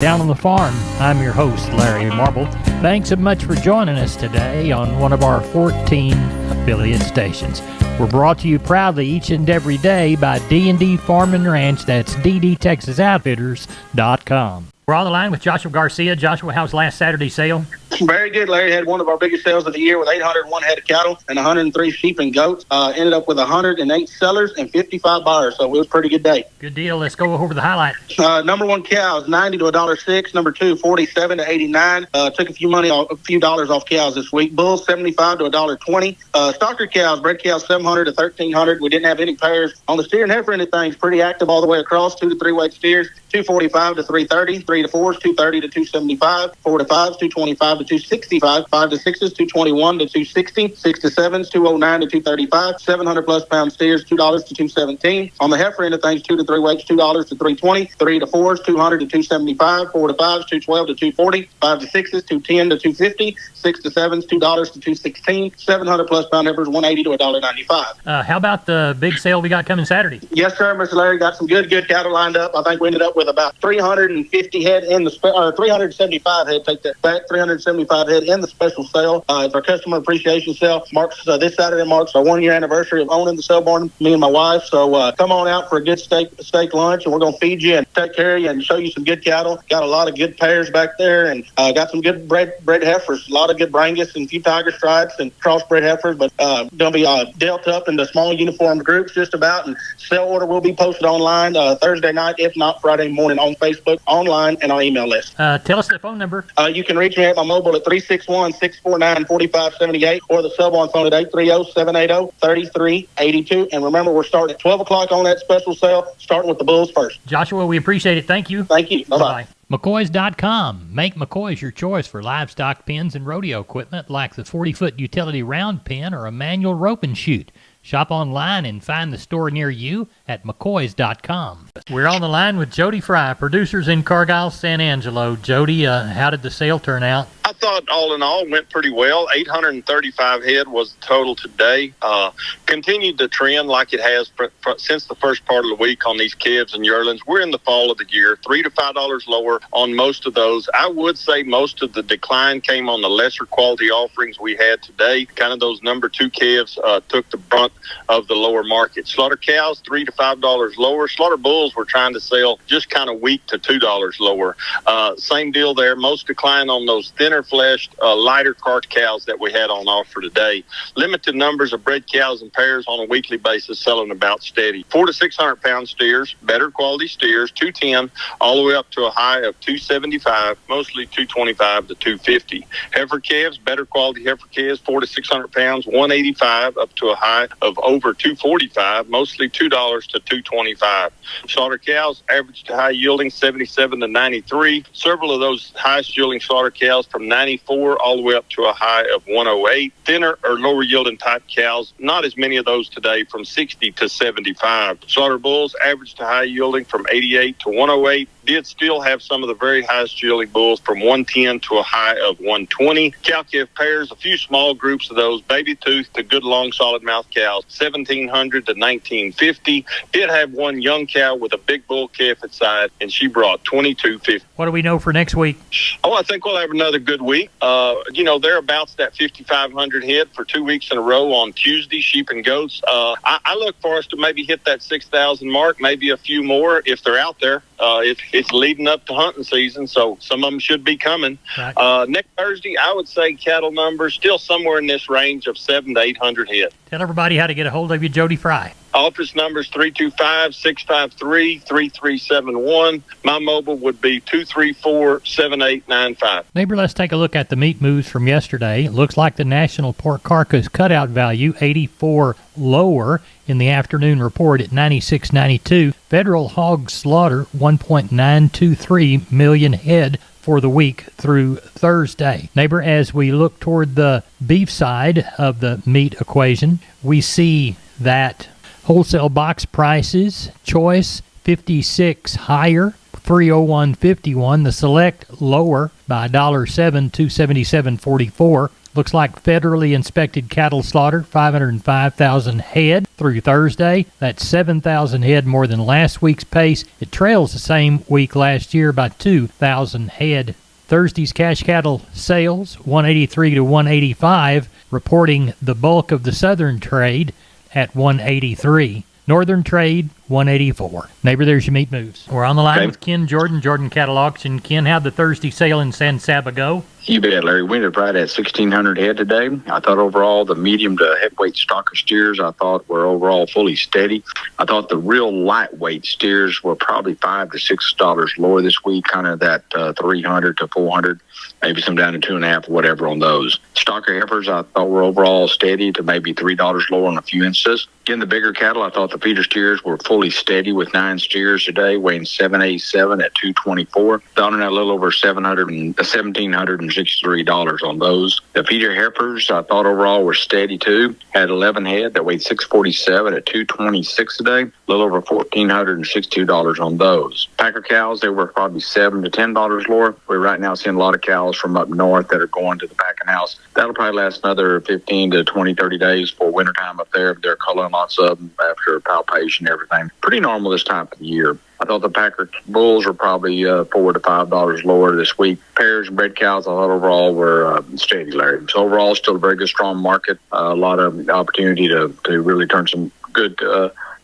Down on the Farm. I'm your host, Larry Marble. Thanks so much for joining us today on one of our 14 affiliate stations. We're brought to you proudly each and every day by D&D Farm and Ranch. That's ddtexasoutfitters.com. We're on the line with Joshua Garcia. Joshua, how's last Saturday's sale? Very good, Larry. Had one of our biggest sales of the year with 801 head of cattle and 103 sheep and goats. Ended up with 108 sellers and 55 buyers, so it was a pretty good day. Good deal. Let's go over the highlights. Number one cows, 90 to $1.06. Number two, 47 to 89. Took a few dollars off cows this week. Bulls, 75 to $1.20. Stocker cows, bred cows, 700 to 1,300. We didn't have any pairs on the steer and heifer end of things. Pretty active all the way across. 2 to 3 weight steers. 245 to 330, 3 to 4s, 230 to 275, 4 to 5s, 225 to 265, 5 to 6s, 221 to 260, 6 to 7s, 209 to 235, 700 plus pound steers, $2 to 217. On the heifer end of things, 2 to 3 weights, $2 to 320, 3 to 4s, 200 to 275, 4 to 5s, 212 to 240, 5 to 6s, 210 to 250, 6 to 7s, $2 to 216, 700 plus pound heifers, 180 to $1.95. How about the big sale we got coming Saturday? Yes, sir, Mr. Larry. Got some good cattle lined up. I think we ended up with about 350 head in the 375 head. Take that back. 375 head in the special sale. It's our customer appreciation sale. Marks this Saturday marks our 1 year anniversary of owning the sale barn. Me and my wife. So come on out for a good steak lunch, and we're gonna feed you and take care of you and show you some good cattle. Got a lot of good pairs back there, and got some good bred heifers. A lot of good Brangus and a few Tiger Stripes and crossbred heifers, but gonna be dealt up into small uniformed groups just about. And sale order will be posted online Thursday night, if not Friday morning, on Facebook, online, and on email list. Tell us the phone number. You can reach me at my mobile at 361-649-4578 or the sub on phone at 830-780-3382. And remember, we're starting at 12 o'clock on that special sale, starting with the bulls first. Joshua, we appreciate it. Thank you. Thank you. Bye-bye. McCoys.com. Make McCoys your choice for livestock pens and rodeo equipment like the 40-foot utility round pen or a manual rope and chute. Shop online and find the store near you at McCoys.com. We're on the line with Jody Fry, producers in Cargyle, San Angelo. Jody, how did the sale turn out? I thought all in all went pretty well. 835 head was the total today. Continued to trend like it has since the first part of the week on these calves and yearlings. We're in the fall of the year, $3 to $5 lower on most of those. I would say most of the decline came on the lesser quality offerings we had today. Kind of those number two calves took the brunt of the lower market. Slaughter cows, $3 to $5 lower. Slaughter bulls were trying to sell just kind of weak to $2 lower. Same deal there. Most decline on those thinner fleshed, lighter cart cows that we had on offer today. Limited numbers of bred cows and pairs on a weekly basis selling about steady. 400 to 600 pound steers, better quality steers, 210 all the way up to a high of 275, mostly 225 to 250. Heifer calves, better quality heifer calves, 400 to 600 pounds, 185 up to a high of over 245, mostly $2 to 225. Slaughter cows, average to high yielding 77 to 93. Several of those highest yielding slaughter cows from 94 all the way up to a high of 108. Thinner or lower yielding type cows, not as many of those today, from 60 to 75. Slaughter bulls, average to high yielding from 88 to 108. Did still have some of the very highest yielding bulls from 110 to a high of 120. Cow-calf pairs, a few small groups of those, baby tooth to good long solid mouth cows, 1,700 to 1,950. Did have one young cow with a big bull calf at side, and she brought 2,250. What do we know for next week? Oh, I think we'll have another good week. Thereabouts that 5,500 head for 2 weeks in a row on Tuesday, sheep and goats. I look for us to maybe hit that 6,000 mark, maybe a few more if they're out there. It's leading up to hunting season, so some of them should be coming. Right. Next Thursday, I would say cattle numbers still somewhere in this range of 700 to 800 head. Tell everybody how to get a hold of you, Jody Fry. Office number is 325-653-3371. My mobile would be 234-7895. Neighbor, let's take a look at the meat moves from yesterday. It looks like the national pork carcass cutout value, 84 lower in the afternoon report at 96.92. Federal hog slaughter, 1.923 million head for the week through Thursday. Neighbor, as we look toward the beef side of the meat equation, we see that wholesale box prices, choice 56 higher, 301.51. The select lower by $1.07, $277.44. Looks like federally inspected cattle slaughter, 505,000 head through Thursday. That's 7,000 head more than last week's pace. It trails the same week last year by 2,000 head. Thursday's cash cattle sales, 183 to 185, reporting the bulk of the southern trade at 183. Northern trade, 184. Neighbor, there's your meat moves. We're on the line with Ken Jordan, Jordan Cattle Auction. Ken, how'd the Thursday sale in San Saba go? You bet, Larry. We ended up right at 1,600 head today. I thought overall the medium to heavyweight stocker steers I thought were overall fully steady. I thought the real lightweight steers were probably $5 to $6 lower this week, kind of that 300 to 400, maybe some down to 2.5 or whatever on those. Stocker heifers I thought were overall steady to maybe $3 lower on a few instances. Again, the bigger cattle, I thought the feeder steers were fully steady with 9 steers today, weighing 787 at 224. Down in a little over $1,763 on those. The feeder heifers, I thought overall were steady too. Had 11 head that weighed 647 at 226 today. A little over $1,462 on those. Packer cows, they were probably $7 to $10 lower. We're right now seeing a lot of cows from up north that are going to the packing house. That'll probably last another 15 to 20, 30 days for wintertime up there. They're culling lots of them after palpation and everything. Pretty normal this time of the year. I thought the Packer bulls were probably $4 to $5 lower this week. Pairs and bred cows, I thought overall were steady, Larry. So overall, still a very good, strong market. A lot of opportunity to really turn some good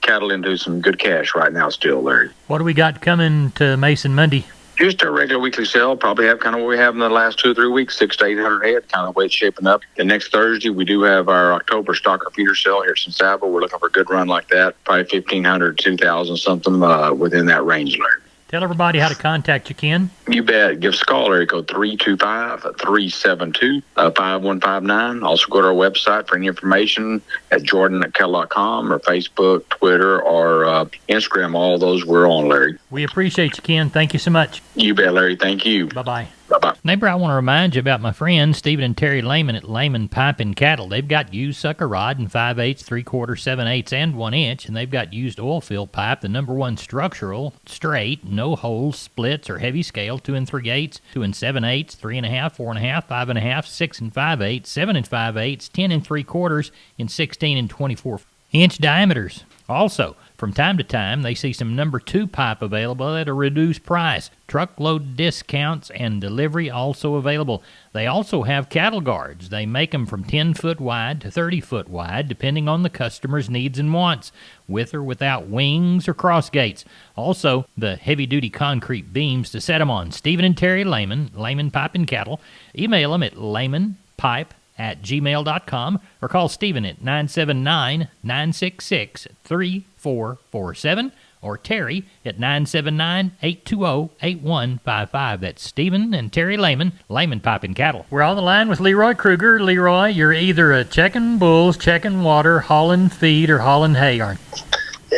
cattle into some good cash right now still, Larry. What do we got coming to Mason Monday? Just our regular weekly sale, probably have kind of what we have in the last 2 or 3 weeks, 600 to 800 head, kind of the way it's shaping up. The next Thursday, we do have our October stocker feeder sale here in Saba. We're looking for a good run like that, probably 1,500, 2,000, something within that range, Larry. Tell everybody how to contact you, Ken. You bet. Give us a call, area code 325-372-5159. Also go to our website for any information at jordan@cattle.com or Facebook, Twitter, or Instagram. All those we're on, Larry. We appreciate you, Ken. Thank you so much. You bet, Larry. Thank you. Bye-bye. Bye-bye. Neighbor, I want to remind you about my friends Stephen and Terry Lehman at Lehman Pipe and Cattle. They've got used sucker rod in 5/8, 3/4, 7/8, and 1 inch, and they've got used oil field pipe, the #1 structural, straight, no holes, splits, or heavy scale, 2 3/8, 2 7/8, 3.5, 4.5, 5.5, 6 5/8, 7 5/8, 10 3/4, in 16 and 24 inch diameters. Also, from time to time, they see some #2 pipe available at a reduced price. Truckload discounts and delivery also available. They also have cattle guards. They make them from 10-foot wide to 30-foot wide, depending on the customer's needs and wants, with or without wings or cross gates. Also, the heavy-duty concrete beams to set them on. Stephen and Terry Lehman, Lehman Pipe and Cattle. Email them at lehmanpipe@gmail.com or call Stephen at 979-966-3447 or Terry at 979-820-8155. That's Stephen and Terry Lehman, Lehman Pipe and Cattle. We're on the line with Leroy Kruger. Leroy, you're either a checking bulls, checking water, hauling feed, or hauling hay, aren't you?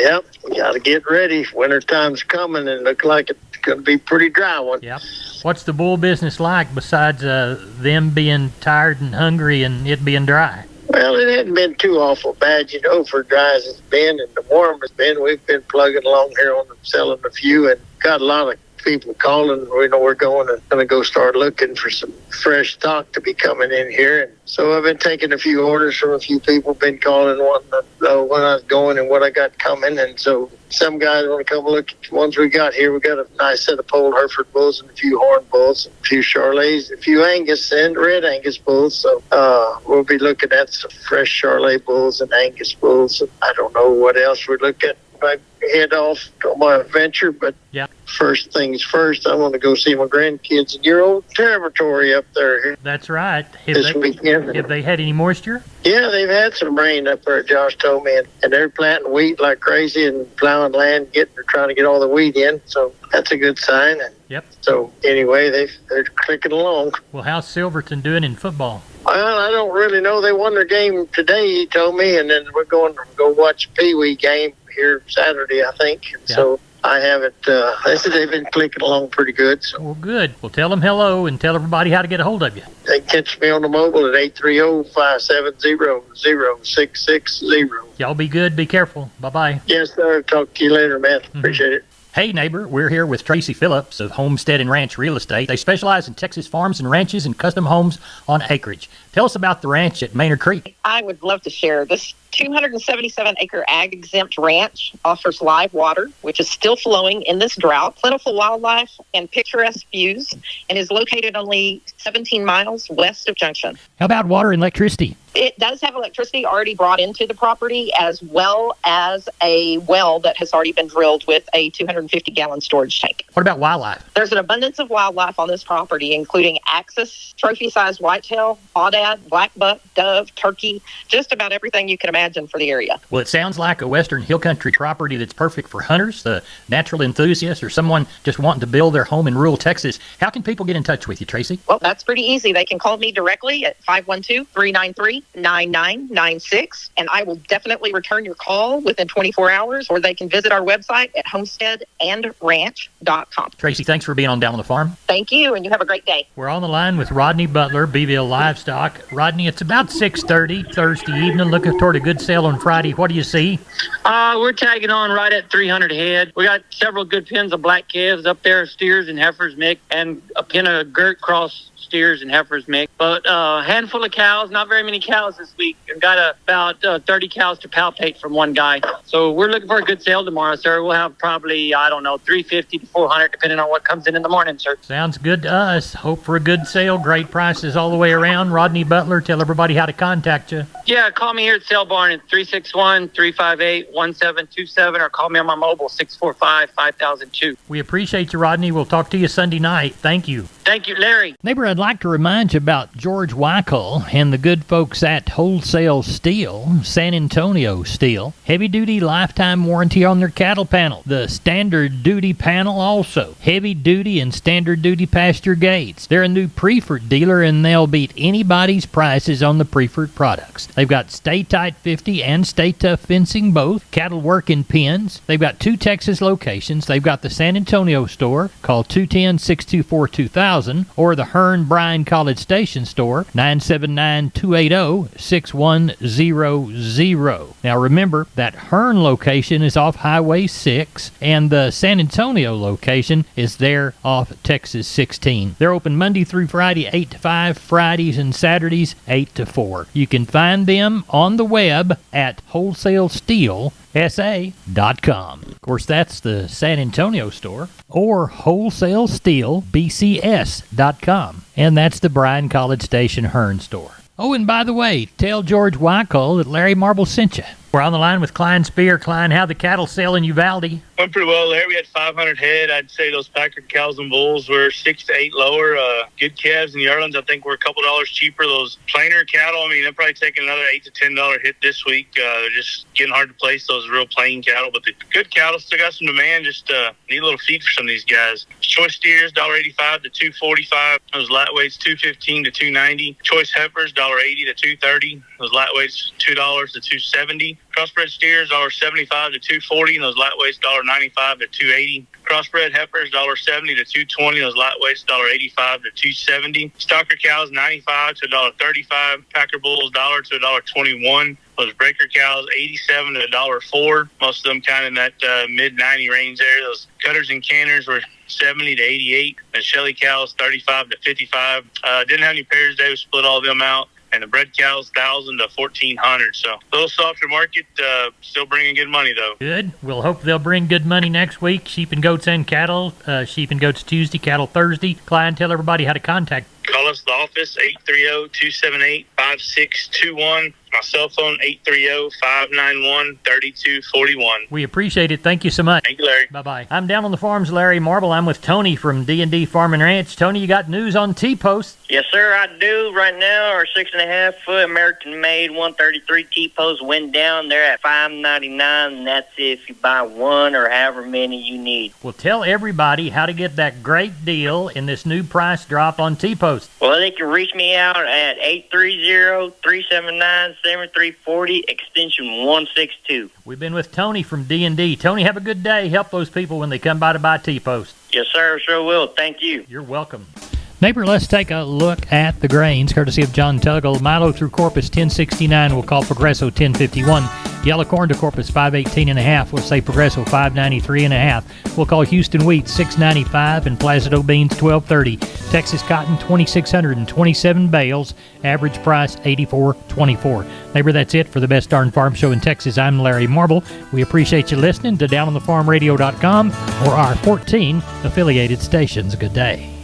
Yep, we got to get ready. Winter time's coming and look like it's going to be a pretty dry one. Yep. What's the bull business like besides them being tired and hungry and it being dry? Well, it hadn't been too awful bad, for dry as it's been and the warm it's been. We've been plugging along here on them, selling a few, and got a lot of people calling. We know we're going to go start looking for some fresh stock to be coming in here. And so I've been taking a few orders from a few people, been calling wanting to know when I was going and what I got coming. And so some guys want to come look at the ones we got here. We got a nice set of polled Hereford bulls and a few horn bulls, a few Charolais, a few Angus and red Angus bulls. So we'll be looking at some fresh Charolais bulls and Angus bulls. And I don't know what else we look at. I head off on my adventure, but yeah. First things first, I want to go see my grandkids in your old territory up there. That's right. This weekend. Have they had any moisture? Yeah, they've had some rain up there, Josh told me, and they're planting wheat like crazy and plowing land, trying to get all the wheat in, so that's a good sign. And yep. So anyway, they're clicking along. Well, how's Silverton doing in football? Well, I don't really know. They won their game today, he told me, and then we're going to go watch a Pee Wee game here Saturday, I think. And so I haven't. They said they've been clicking along pretty good. So. Well, good. Well, tell them hello and tell everybody how to get a hold of you. They can catch me on the mobile at 830-570-0660. Y'all be good. Be careful. Bye-bye. Yes, sir. Talk to you later, man. Appreciate it. Hey neighbor, we're here with Tracy Phillips of Homestead and Ranch Real Estate. They specialize in Texas farms and ranches and custom homes on acreage. Tell us about the ranch at Maynard Creek. I would love to share. This 277-acre ag-exempt ranch offers live water, which is still flowing in this drought, plentiful wildlife, and picturesque views, and is located only 17 miles west of Junction. How about water and electricity? It does have electricity already brought into the property, as well as a well that has already been drilled with a 250-gallon storage tank. What about wildlife? There's an abundance of wildlife on this property, including axis, trophy-sized whitetail, aoudad, black buck, dove, turkey, just about everything you can imagine for the area. Well, it sounds like a western hill country property that's perfect for hunters, the natural enthusiast, or someone just wanting to build their home in rural Texas. How can people get in touch with you, Tracy? Well, that's pretty easy. They can call me directly at 512-393-9996, and I will definitely return your call within 24 hours, or they can visit our website at homesteadandranch.com. Tracy, thanks for being on Down on the Farm. Thank you, and you have a great day. We're on the line with Rodney Butler, Beeville Livestock. Rodney, it's about 6:30 Thursday evening, looking toward a good sale on Friday. What do you see? We're tagging on right at 300 head. We got several good pins of black calves up there, steers and heifers mix, and a pin of girt cross steers and heifers mix. But a handful of cows, not very many cows this week. I've got about 30 cows to palpate from one guy. So we're looking for a good sale tomorrow, sir. We'll have probably, 350 to 400, depending on what comes in the morning, sir. Sounds good to us. Hope for a good sale. Great prices all the way around. Rodney Butler, tell everybody how to contact you. Yeah, call me here at Sale Barn at 361-358-1727, or call me on my mobile, 645-5002. We appreciate you, Rodney. We'll talk to you Sunday night. Thank you. Thank you, Larry. Neighbor, I'd like to remind you about George Weichel and the good folks at Wholesale Steel, San Antonio Steel. Heavy-duty lifetime warranty on their cattle panel. The standard duty panel also. Heavy-duty and standard duty pasture gates. They're a new Preferred dealer, and they'll beat anybody's prices on the Preferred products. They've got Stay Tight 50 and Stay Tough fencing both. Cattle work in pens. They've got 2 Texas locations. They've got the San Antonio store. Call 210-624-2000. Or the Hearn Bryan College Station store, 979-280-6100. Now remember, that Hearn location is off Highway 6, and the San Antonio location is there off Texas 16. They're open Monday through Friday, 8 to 5, Fridays and Saturdays, 8 to 4. You can find them on the web at wholesalesteelsa.com. Of course, that's the San Antonio store, or wholesalesteelbcs.com. And that's the Bryan College Station Hearn store. Oh, and by the way, tell George Weichel that Larry Marble sent you. We're on the line with Klein Spear. Klein, how the cattle sell in Uvalde? Went pretty well there. We had 500 head. I'd say those Packard cows and bulls were 6 to 8 lower. Good calves and yearlings, I think, were a couple dollars cheaper. Those plainer cattle, they're probably taking another $8 to $10 hit this week. They're just getting hard to place, those real plain cattle. But the good cattle still got some demand. Just need a little feed for some of these guys. Choice steers, $1.85 to $2.45. Those lightweights, $2.15 to $2.90. Choice heifers, $1.80 to $2.30. Those lightweights, $2 to $2.70. Crossbred steers, $1.75 to $2.40, and those lightweights, $1.95 to $2.80. Crossbred heifers, $1.70 to $2.20, those lightweights, $1.85 to $2.70. Stocker cows, $95 to $1.35. Packer bulls, $1 to $1.21. Those breaker cows, $87 to $1.04. Most of them kind of in that mid-90 range there. Those cutters and canners were $70 to $88. The Shelly cows, $35 to $55. Didn't have any pairs today. We split all of them out. And the bred cows, $1,000 to $1,400. So a little softer market, still bringing good money, though. Good. We'll hope they'll bring good money next week. Sheep and goats and cattle. Sheep and goats Tuesday, cattle Thursday. Klein, tell everybody how to contact. Call us at the office, 830-278-5621. My cell phone, 830-591-3241. We appreciate it. Thank you so much. Thank you, Larry. Bye-bye. I'm down on the farms, Larry Marble. I'm with Tony from D&D Farm and Ranch. Tony, you got news on T-Post? Yes, sir, I do. Right now, our 6.5-foot American-made 133 T-Post went down. They're at $5.99, and that's if you buy one or however many you need. Well, tell everybody how to get that great deal in this new price drop on T-Post. Well, they can reach me out at 830-379-7340, extension 162. We've been with Tony from D&D. Tony, have a good day. Help those people when they come by to buy T-Post. Yes, sir, sure will. Thank you. You're welcome. Neighbor, let's take a look at the grains, courtesy of John Tuggle. Milo through Corpus, 1069. We'll call Progresso, 1051. Yellow corn to Corpus 518.5. We'll say Progresso 593.5. We'll call Houston wheat 695 and Placido beans 1230. Texas cotton 2,627 bales. Average price $84.24. Neighbor, that's it for the Best Darn Farm Show in Texas. I'm Larry Marble. We appreciate you listening to DownOnTheFarmRadio.com or our 14 affiliated stations. Good day.